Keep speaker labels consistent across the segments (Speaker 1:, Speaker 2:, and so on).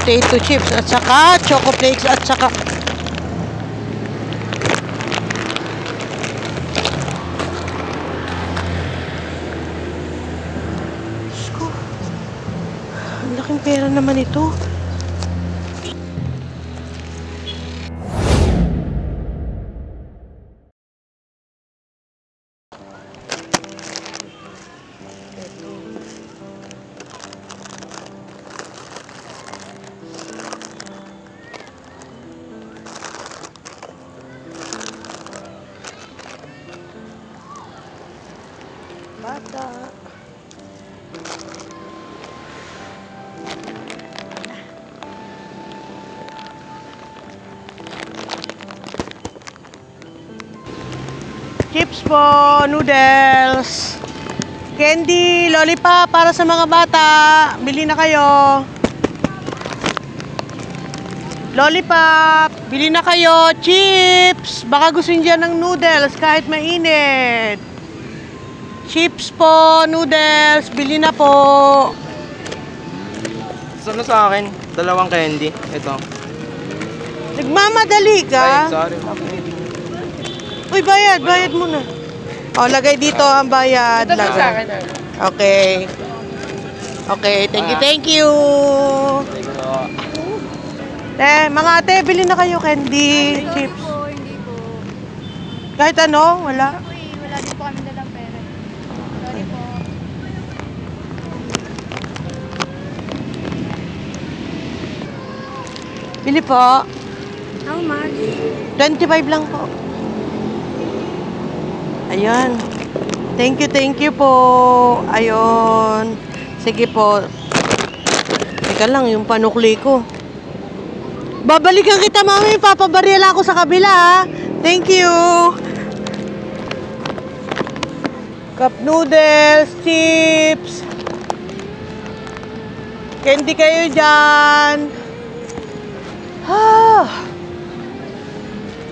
Speaker 1: potato chips at saka choco flakes at saka Diyos ko, ang laking pera naman ito. Bata. Chips po, noodles, candy, lollipop para sa mga bata. Bili na kayo. Lollipop, bili na kayo. Chips, baka gusto niyo ng noodles kahit mainit. Chips po, noodles, bili na po.
Speaker 2: Ano sa akin? Dalawang candy. Ito.
Speaker 1: Nagmamadali ka?
Speaker 2: Ay, sorry.
Speaker 1: Uy, bayad muna. O, lagay dito ang bayad.
Speaker 3: Ito sa akin.
Speaker 1: Okay. Okay, thank you. Mga ate, bili na kayo candy, chips.
Speaker 3: Hindi po.
Speaker 1: Kahit ano, wala.
Speaker 3: Wala din po kami dalang pera. Sorry po.
Speaker 1: Bili po.
Speaker 3: How much?
Speaker 1: 25 lang po. Ayan. Thank you po. Ayun. Sige po. Teka lang, yung panukli ko. Babalikan kita, mami. Papabarila ako sa kabila, ha? Thank you. Cup noodles, chips. Candy kayo dyan.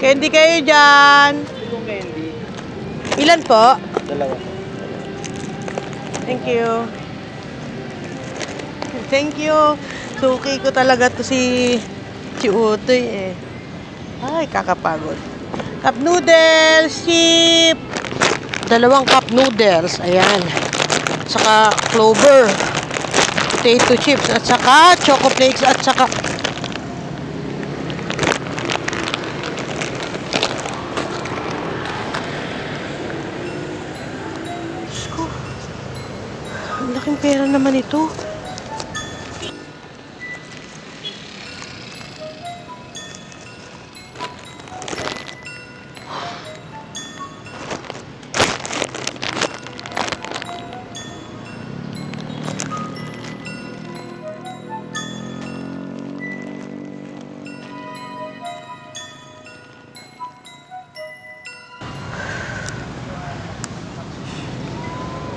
Speaker 1: Candy kayo dyan.
Speaker 2: Itong candy.
Speaker 1: Ilan po?
Speaker 2: Dalawa.
Speaker 1: Thank you. Thank you. Suki ko talaga to si Utoy eh. Ay, kakapagod. Cup noodles, chip. Dalawang cup noodles. Ayan. Saka clover. Potato chips. At saka choco flakes. At saka Diyos ko. Ang laking pera naman ito.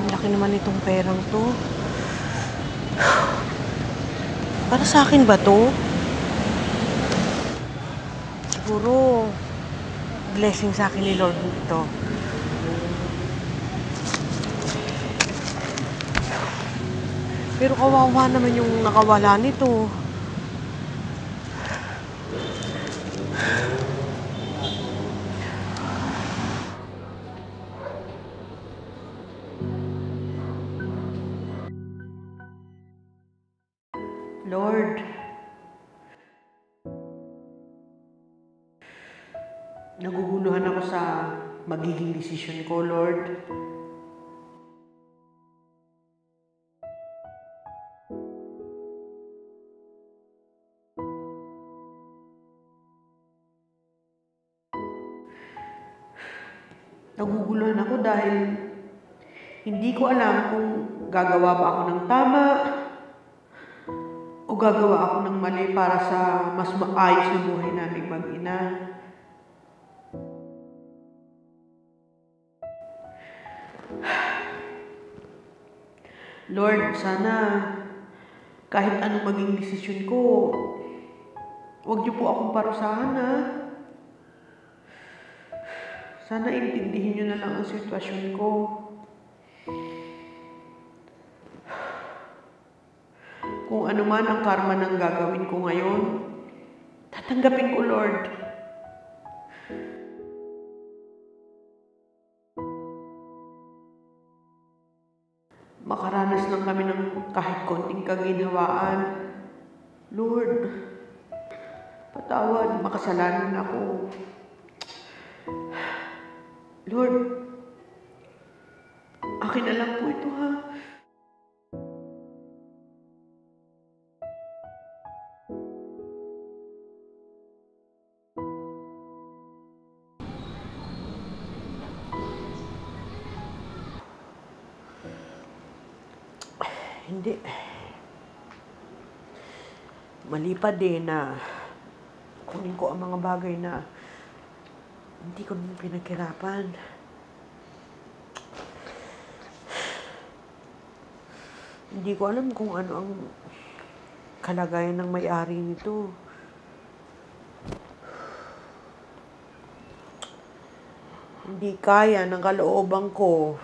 Speaker 1: Ang laki naman itong perang to. Para sa akin ba to? Siguro, blessing sa akin ni Lord ito. Pero kawawa naman yung nakawala nito. Lord, naguguluhan ako sa magiging desisyon ko, Lord. Naguguluhan ako dahil hindi ko alam kung gagawa ba ako ng tama o gagawa ako ng mali para sa mas maayos na buhay naming mag-ina. Lord, sana kahit anong maging desisyon ko, huwag niyo po akong parusahan, ha? Sana intindihin niyo na lang ang sitwasyon ko. Kung ano man ang karma ng gagawin ko ngayon, tatanggapin ko, Lord. Makaranas lang kami ng kahit konting kaginhawaan. Lord, patawad, makasalanan ako. Lord, akin na lang po ito, ha? Hindi. Mali pa din na kunin ko ang mga bagay na hindi ko naman pinaghirapan. Hindi ko alam kung ano ang kalagayan ng may-ari nito. Hindi kaya ng kalooban ko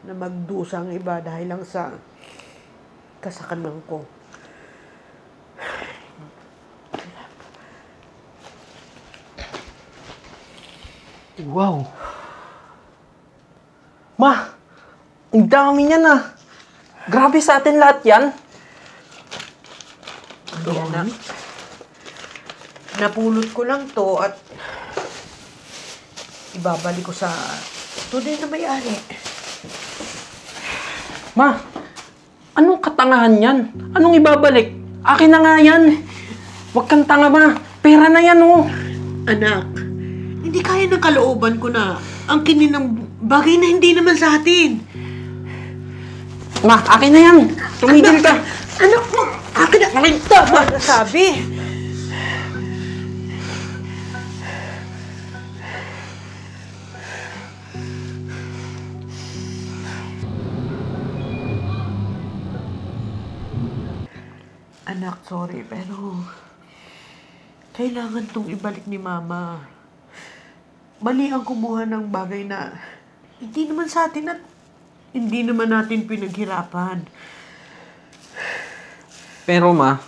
Speaker 1: na magdusa ang iba dahil lang sa kasakanan ko.
Speaker 2: Wow! Ma! Ang dami niyan ah! Grabe sa atin lahat yan!
Speaker 1: Hindi, anak. Napulot ko lang to at ibabalik ko sa tunay na may-ari.
Speaker 2: Ma! Anong katangahan yan? Anong ibabalik? Akin na nga yan! Huwag kang tanga, ma! Pera na yan, oh!
Speaker 1: Anak, hindi kaya ng kalooban ko na ang kinin ng bagay na hindi naman sa atin.
Speaker 2: Ma, akin na yan! Tumigil ka!
Speaker 1: Anak mo, akin na! Tama na sabi! Anak, sorry, pero kailangan tong ibalik ni Mama. Mali ang kumuha ng bagay na hindi naman sa atin at hindi naman natin pinaghirapan.
Speaker 2: Pero ma,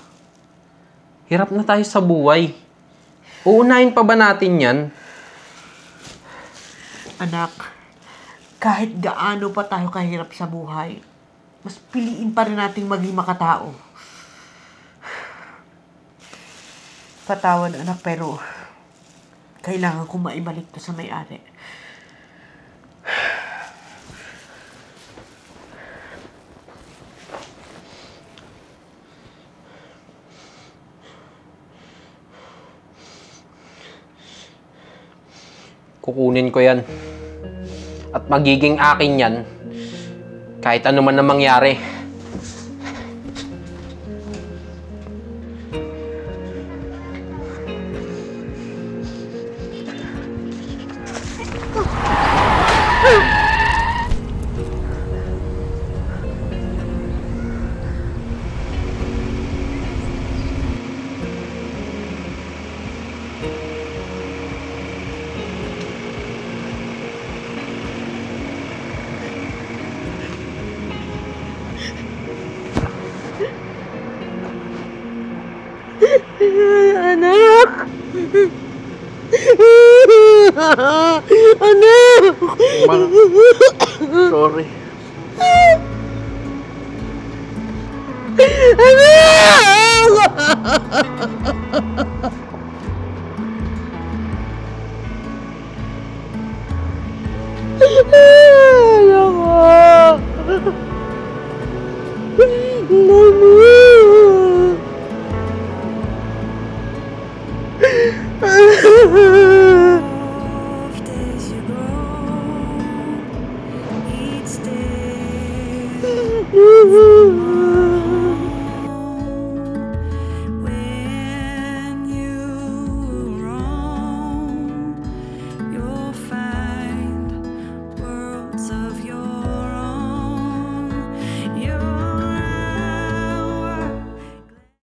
Speaker 2: hirap na tayo sa buhay. Uunahin pa ba natin yan?
Speaker 1: Anak, kahit gaano pa tayo kahirap sa buhay, mas piliin pa rin nating maging makatao. Patawad, anak, pero kailangan ko maibalik to sa may-ari.
Speaker 2: Kukunin ko yan. At magiging akin yan. Kahit ano man na mangyari.
Speaker 1: Anak! Anak!
Speaker 2: Ma, sorry.
Speaker 1: Anak! Mami!